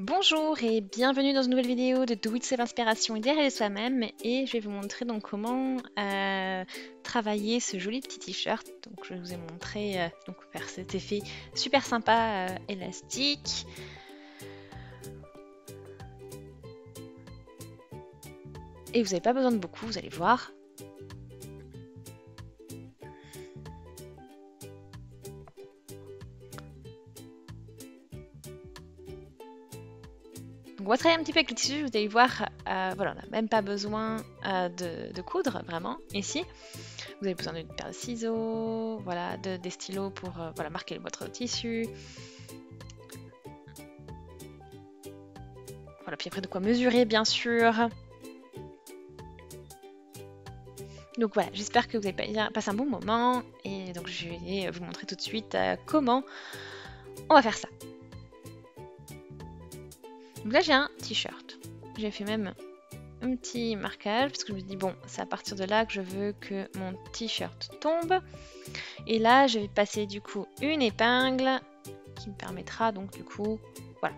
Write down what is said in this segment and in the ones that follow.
Bonjour et bienvenue dans une nouvelle vidéo de Do It Self Inspiration et derrière soi-même, et je vais vous montrer donc comment travailler ce joli petit t-shirt. Donc je vous ai montré donc faire cet effet super sympa élastique. Et vous n'avez pas besoin de beaucoup, vous allez voir. Donc on va travailler un petit peu avec le tissu, vous allez voir, voilà, on n'a même pas besoin de coudre vraiment ici. Vous avez besoin d'une paire de ciseaux, voilà, des stylos pour voilà, marquer votre tissu. Voilà, puis après de quoi mesurer bien sûr. Donc voilà, j'espère que vous avez passé un bon moment et donc je vais vous montrer tout de suite comment on va faire ça. Donc là j'ai un t-shirt. J'ai fait même un petit marquage parce que je me dis bon, c'est à partir de là que je veux que mon t-shirt tombe. Et là je vais passer du coup une épingle qui me permettra donc du coup voilà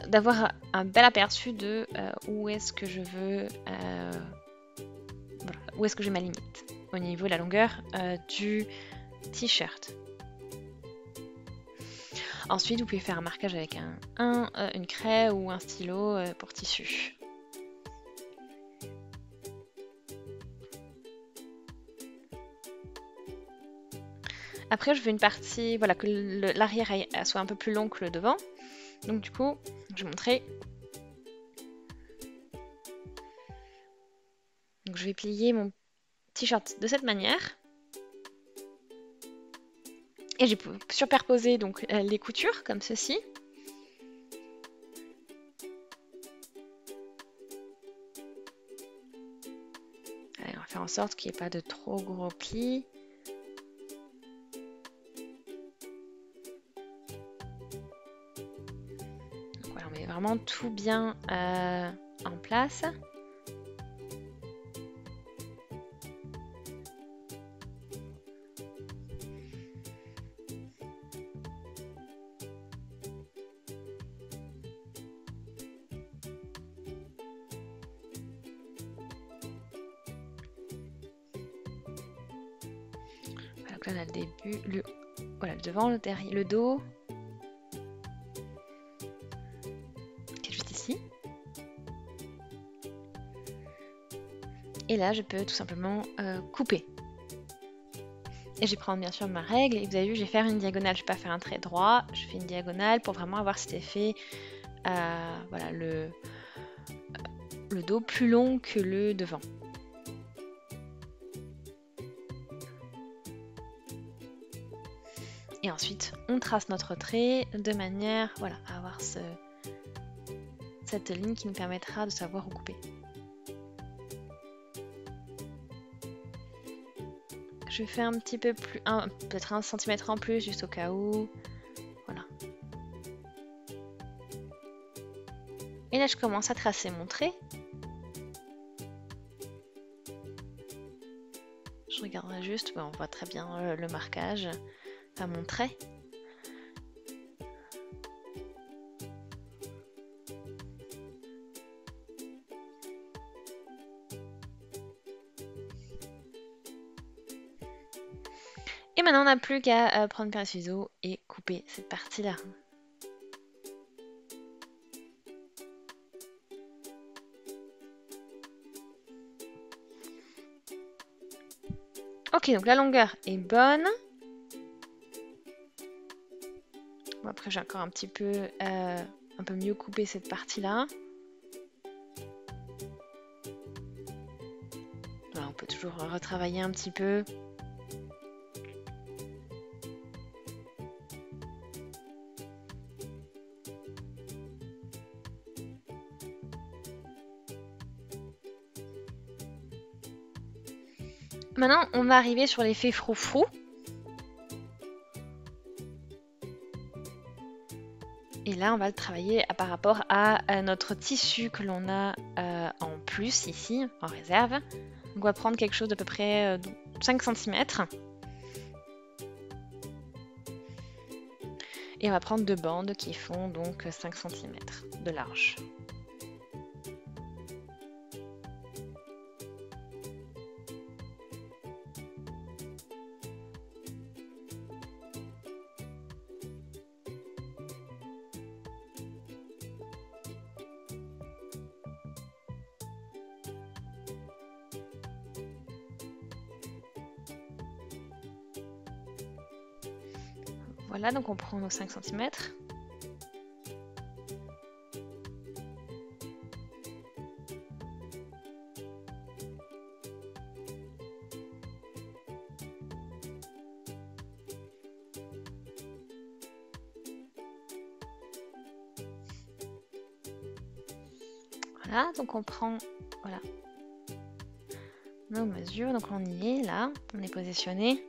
d'avoir un bel aperçu de où est-ce que je veux voilà, où est-ce que j'ai ma limite au niveau de la longueur du t-shirt. Ensuite, vous pouvez faire un marquage avec une craie ou un stylo pour tissu. Après, je veux une partie, voilà, que l'arrière soit un peu plus long que le devant. Donc du coup, je vais montrer. Donc je vais plier mon t-shirt de cette manière. Et j'ai superposé donc les coutures comme ceci. Allez, on va faire en sorte qu'il n'y ait pas de trop gros plis. Donc voilà, on met vraiment tout bien en place. Donc là on a le début, voilà, le devant, le derrière, le dos, qui est juste ici. Et là je peux tout simplement couper. Et je vais prendre bien sûr ma règle, et vous avez vu, je vais faire une diagonale, je ne vais pas faire un trait droit, je fais une diagonale pour vraiment avoir cet effet, voilà, le dos plus long que le devant. Et ensuite, on trace notre trait de manière, voilà, à avoir cette ligne qui nous permettra de savoir où couper. Je fais un petit peu plus, peut-être 1 cm en plus, juste au cas où. Voilà. Et là, je commence à tracer mon trait. Je regarderai juste, on voit très bien le marquage, enfin mon trait. Et maintenant, on n'a plus qu'à prendre une paire de ciseaux et couper cette partie-là. Ok, donc la longueur est bonne. Bon, après, j'ai encore un petit peu, un peu mieux coupé cette partie-là. Voilà, on peut toujours retravailler un petit peu. Maintenant, on va arriver sur l'effet froufrou. Et là, on va le travailler par rapport à notre tissu que l'on a en plus ici, en réserve. Donc, on va prendre quelque chose d'à peu près 5 cm. Et on va prendre 2 bandes qui font donc 5 cm de large. Voilà, donc on prend nos 5 cm. Voilà, donc on prend voilà, nos mesures, donc on y est là, on est positionné.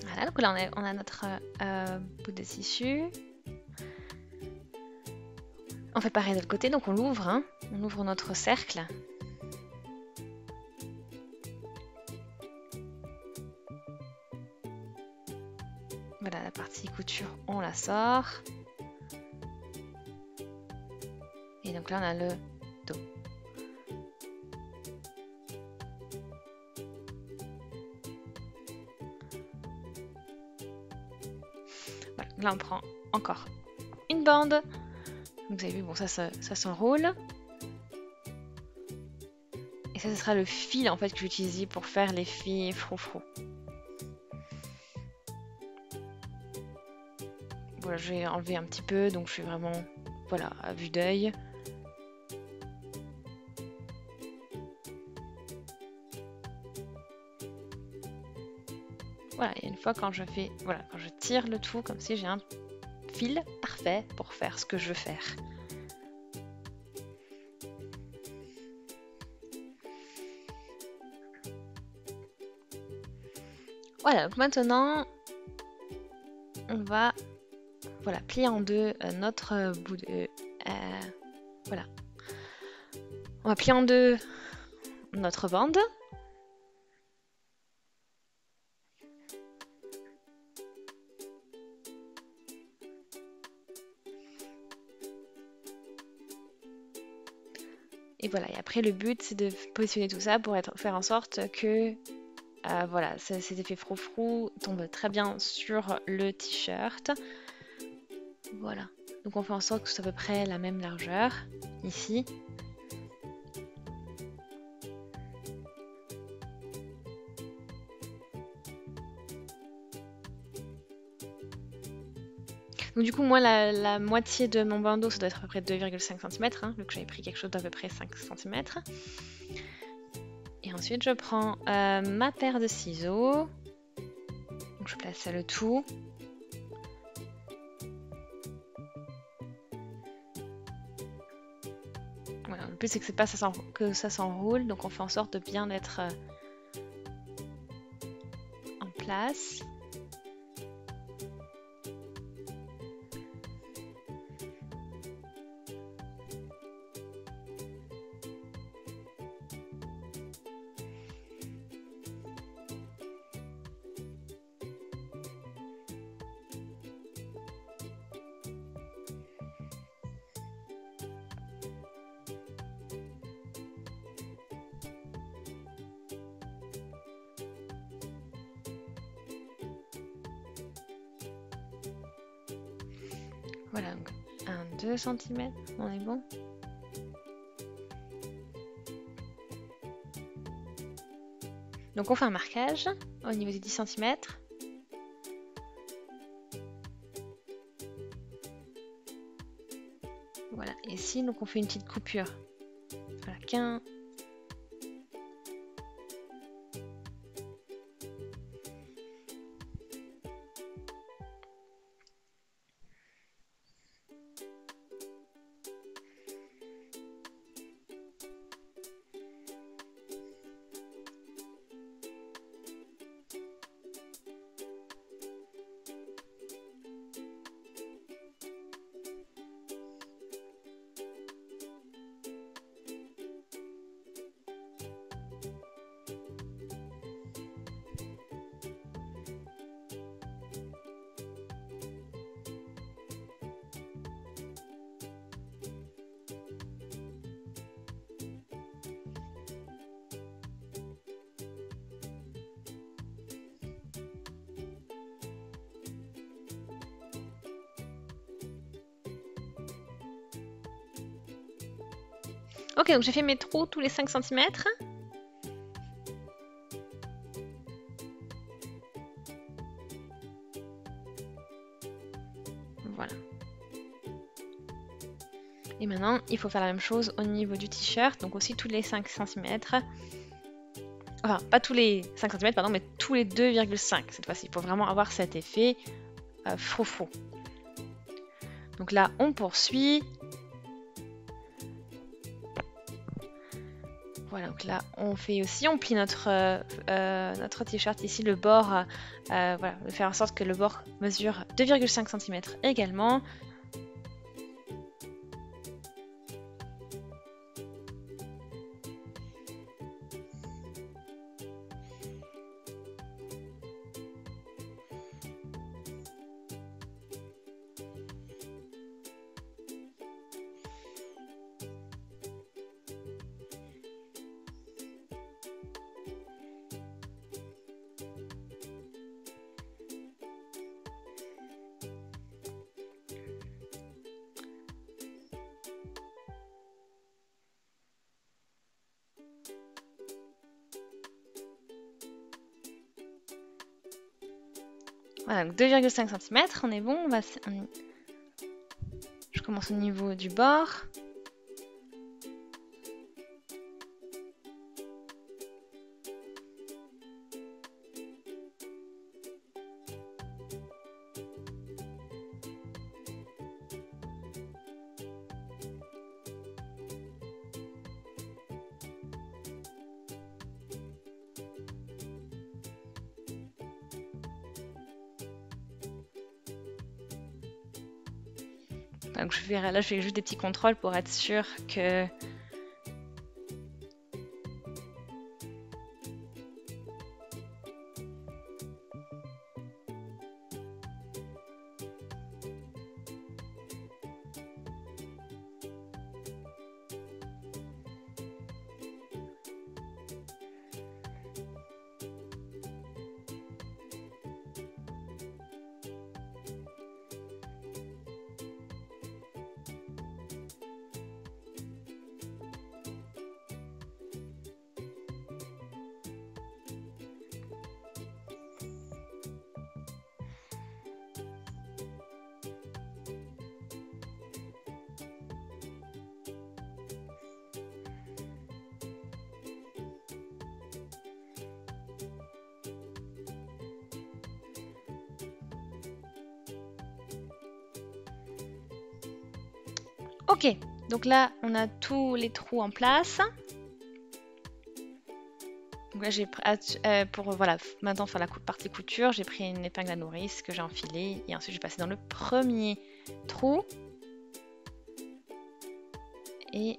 Voilà, donc là on a notre bout de tissu. On fait pareil de l'autre côté, donc on l'ouvre, hein. On ouvre notre cercle. Voilà, la partie couture, on la sort. Et donc là on a le dos. Voilà, là on prend encore une bande. Vous avez vu, bon ça s'enroule. Et ça, ce sera le fil en fait que j'utilisais pour faire les filles froufrou. Voilà, je vais enlever un petit peu, donc je suis vraiment, voilà, à vue d'œil. Voilà, et une fois quand je fais, voilà, quand je tire le tout, comme si j'ai un fil parfait pour faire ce que je veux faire. Voilà, donc maintenant, on va voilà, plier en deux notre bout de... voilà. On va plier en deux notre bande. Et voilà, et après le but c'est de positionner tout ça pour faire en sorte que voilà, cet effet froufrou tombe très bien sur le t-shirt. Voilà, donc on fait en sorte que c'est à peu près la même largeur ici. Donc du coup, moi, la moitié de mon bandeau, ça doit être à peu près 2,5 cm, hein, vu que j'avais pris quelque chose d'à peu près 5 cm. Et ensuite, je prends ma paire de ciseaux. Donc je place le tout. Voilà, le but, c'est que ça s'enroule, donc on fait en sorte de bien être en place. Voilà, donc 2 cm, on est bon. Donc on fait un marquage au niveau des 10 cm. ici, donc on fait une petite coupure. Voilà, 15. Ok, donc j'ai fait mes trous tous les 5 cm. Voilà. Et maintenant, il faut faire la même chose au niveau du t-shirt, donc aussi tous les 5 cm. Enfin, pas tous les 5 cm, pardon, mais tous les 2,5 cette fois-ci. Il faut vraiment avoir cet effet froufrou. Donc là, on poursuit. Voilà, donc là, on fait aussi, on plie notre t-shirt ici, le bord, voilà, de faire en sorte que le bord mesure 2,5 cm également. Voilà, donc 2,5 cm, on est bon. Je commence au niveau du bord. Donc là, je fais juste des petits contrôles pour être sûr que... Ok, donc là, on a tous les trous en place. Donc là, j'ai pour voilà, maintenant faire la partie couture, j'ai pris une épingle à nourrice que j'ai enfilée et ensuite je vais passer dans le premier trou. Et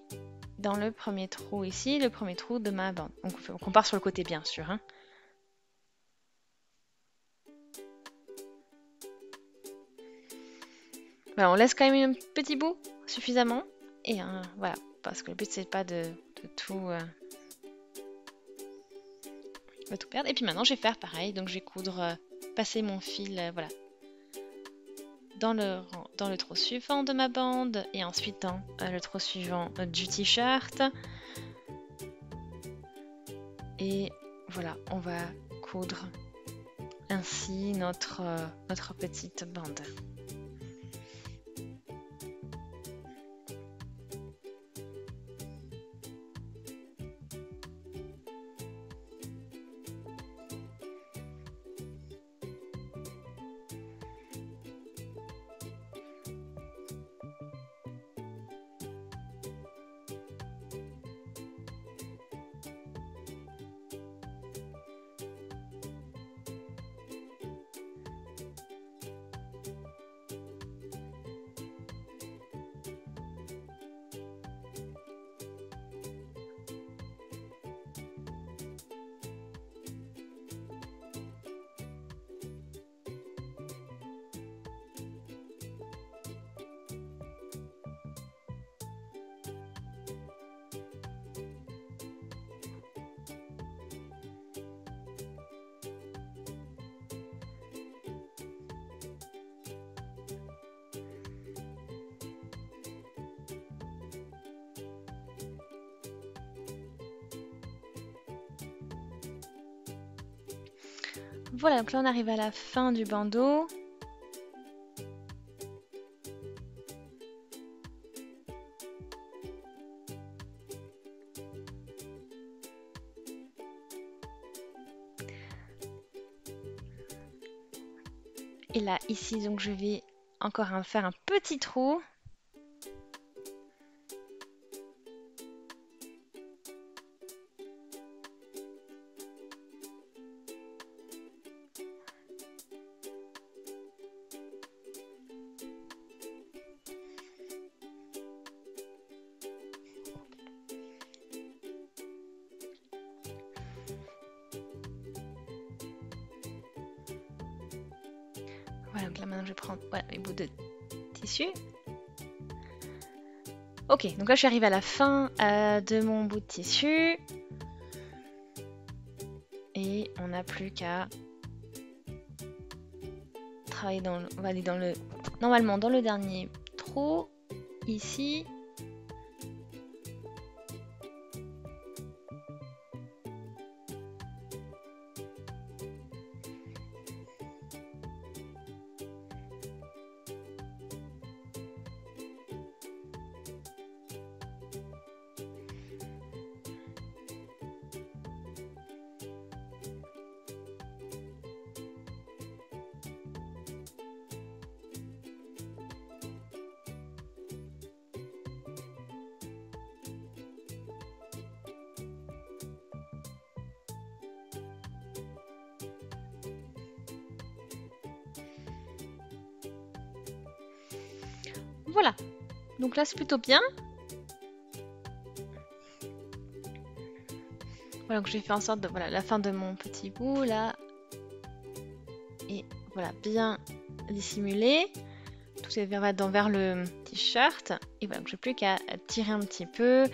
dans le premier trou ici, le premier trou de ma bande. Donc on part sur le côté bien sûr. Hein. Voilà, on laisse quand même un petit bout suffisamment. Et voilà, parce que le but c'est pas de tout perdre. Et puis maintenant je vais faire pareil, donc je vais coudre, passer mon fil, voilà, dans le trou suivant de ma bande et ensuite dans le trou suivant du t-shirt. Et voilà, on va coudre ainsi notre petite bande. Voilà, donc là on arrive à la fin du bandeau. Et là, ici, donc je vais encore faire un petit trou. Voilà, donc là maintenant je vais prendre mes bouts de tissu. Ok, donc là je suis arrivée à la fin de mon bout de tissu. Et on n'a plus qu'à travailler dans on va aller dans le... Normalement dans le dernier trou, ici. Voilà, donc là c'est plutôt bien. Voilà, donc j'ai fait en sorte de voilà la fin de mon petit bout là. Et voilà, bien dissimulé. Tout est vers le t-shirt. Et voilà, donc j'ai plus qu'à tirer un petit peu.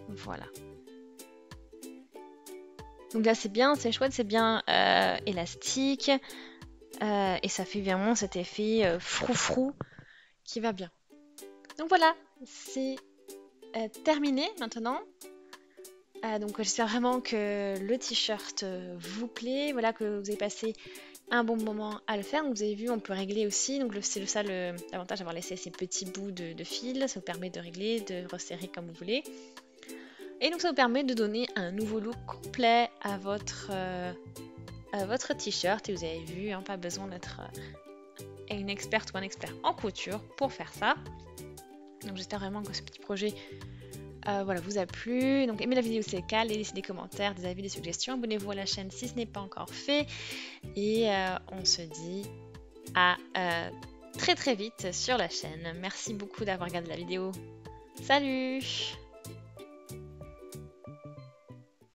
Voilà. Donc là c'est bien, c'est chouette, c'est bien élastique. Et ça fait vraiment cet effet froufrou qui va bien. Donc voilà, c'est terminé maintenant. Donc j'espère vraiment que le t-shirt vous plaît, voilà, que vous avez passé un bon moment à le faire. Donc vous avez vu, on peut régler aussi, donc c'est ça l'avantage d'avoir laissé ces petits bouts de fil, ça vous permet de régler, de resserrer comme vous voulez. Et donc ça vous permet de donner un nouveau look complet à votre t-shirt. Et vous avez vu, hein, pas besoin d'être une experte ou un expert en couture pour faire ça. Donc j'espère vraiment que ce petit projet voilà, vous a plu. Donc aimez la vidéo si c'est le cas, laissez des commentaires, des avis, des suggestions. Abonnez-vous à la chaîne si ce n'est pas encore fait. Et on se dit à très très vite sur la chaîne. Merci beaucoup d'avoir regardé la vidéo. Salut!